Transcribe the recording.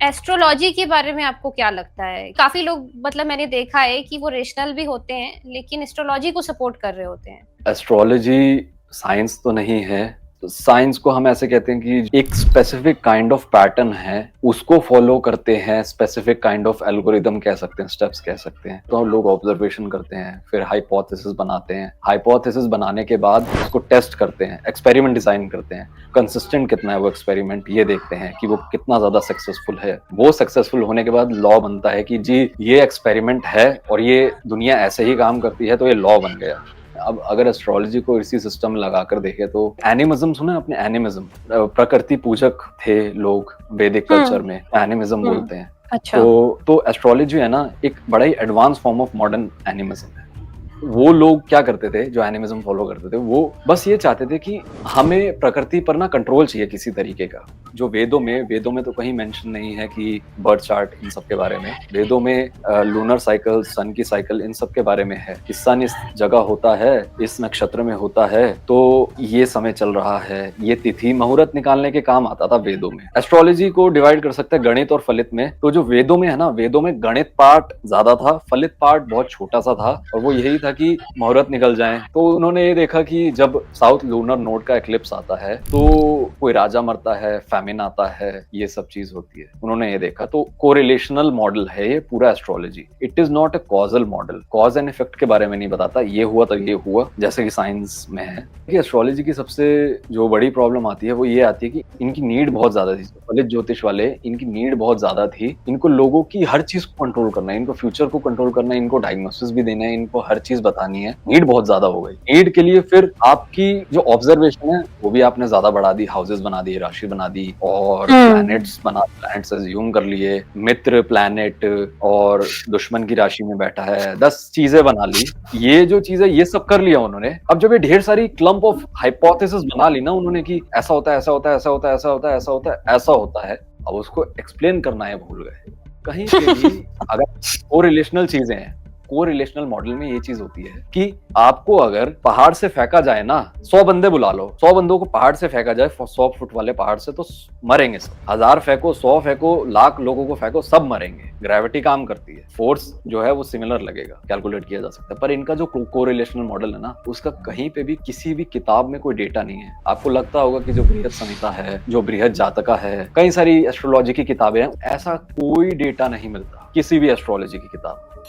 Astrology के बारे में आपको क्या लगता है? काफी लोग, मतलब मैंने देखा है कि वो रेशनल भी होते हैं लेकिन एस्ट्रोलॉजी को सपोर्ट कर रहे होते हैं। एस्ट्रोलॉजी साइंस तो नहीं है। तो साइंस को हम ऐसे कहते हैं कि एक स्पेसिफिक काइंड ऑफ पैटर्न है, उसको फॉलो करते हैं, स्पेसिफिक काइंड ऑफ एल्गोरिदम कह सकते हैं, स्टेप्स कह सकते हैं। तो हम लोग ऑब्जर्वेशन करते हैं, फिर हाइपोथेसिस बनाते हैं, हाइपोथेसिस बनाने के बाद उसको टेस्ट करते हैं, एक्सपेरिमेंट डिजाइन करते हैं, कंसिस्टेंट कितना है वो एक्सपेरिमेंट, ये देखते हैं कि वो कितना ज्यादा सक्सेसफुल है। वो सक्सेसफुल होने के बाद लॉ बनता है कि जी ये एक्सपेरिमेंट है और ये दुनिया ऐसे ही काम करती है, तो ये लॉ बन गया। अब अगर एस्ट्रोलॉजी को इसी सिस्टम में लगाकर देखे तो एनिमिज्म सुना है आपने? एनिमिज्म, प्रकृति पूजक थे लोग वैदिक कल्चर में, एनिमिज्म हम्म। बोलते हैं। अच्छा। तो एस्ट्रोलॉजी है ना, एक बड़ा ही advance form of modern animism है। वो लोग क्या करते थे जो एनिमिज्म फॉलो करते थे, वो बस ये चाहते थे कि हमें प्रकृति पर ना कंट्रोल चाहिए किसी तरीके का। जो वेदों में तो कहीं मेंशन नहीं है कि बर्थ चार्ट इन सब के बारे में। वेदों में लूनर साइकिल, सन की साइकिल, इन सब के बारे में है कि सन इस जगह होता है, इस नक्षत्र में होता है, तो ये समय चल रहा है, ये तिथि मुहूर्त निकालने के काम आता था वेदों में। एस्ट्रोलॉजी को डिवाइड कर सकते हैं गणित और फलित में। तो जो वेदों में है ना, वेदों में गणित पार्ट ज्यादा था, फलित पार्ट बहुत छोटा सा था, और वो यही था कि मुहूर्त निकल जाए। तो उन्होंने ये देखा कि जब साउथ लूनर नोड का एक्लिप्स आता है तो कोई राजा मरता है, फैमिन आता है, ये सब चीज होती है। उन्होंने ये देखा। तो कोरिलेशनल मॉडल है ये पूरा astrology. It is not a causal model. Cause and effect के बारे में नहीं बताता, ये हुआ तो ये हुआ, जैसे कि साइंस में है। कि एस्ट्रोलॉजी की सबसे जो बड़ी प्रॉब्लम आती है वो ये आती है कि इनकी नीड बहुत ज्यादा थी। फलित ज्योतिष वाले, इनकी नीड बहुत ज्यादा थी। इनको लोगों की हर चीज को कंट्रोल करना है, इनको फ्यूचर को कंट्रोल करना है, इनको डायग्नोसिस भी देना है, इनको हर चीज बतानी है। नीड बहुत ज्यादा हो गई। नीड के लिए फिर आपकी जो ऑब्जर्वेशन है वो भी आपने ज्यादा बढ़ा दी, हाउसेस बना दिए, राशि बना दी, और प्लैनेट्स बना, प्लैनेट्स अज्यूम कर लिए, मित्र प्लैनेट और दुश्मन की राशि में बैठा है, 10 चीजें बना ली। ये जो चीज है ये सब कर लिया उन्होंने। अब जब ये ढेर सारी क्लम्प ऑफ हाइपोथेसिस बना ली ना उन्होंने कि ऐसा होता है, ऐसा होता है, ऐसा होता है, ऐसा होता है, ऐसा होता है, ऐसा होता है, अब उसको एक्सप्लेन करना है भूल गए। कहीं पे भी अगर कोरिलेशनल चीजें हैं, कोरिलेशनल मॉडल में ये चीज होती है कि आपको अगर पहाड़ से फेंका जाए ना, 100 बंदे बुला लो, 100 बंदों को पहाड़ से फेंका जाए, 100 फुट वाले पहाड़ से, तो मरेंगे सब। 1000 फेंको, 100 फेंको, लाख लोगों को फेंको, सब मरेंगे। ग्रेविटी काम करती है, फोर्स जो है वो सिमिलर लगेगा, कैलकुलेट किया जा सकता है। पर इनका जो कोरिलेशनल मॉडल है ना, उसका कहीं पे भी किसी भी किताब में कोई डेटा नहीं है। आपको लगता होगा कि जो बृहद संहिता है, जो बृहद जातका है, कई सारी एस्ट्रोलॉजी की किताबें हैं, ऐसा कोई डेटा नहीं मिलता किसी भी एस्ट्रोलॉजी की किताब में।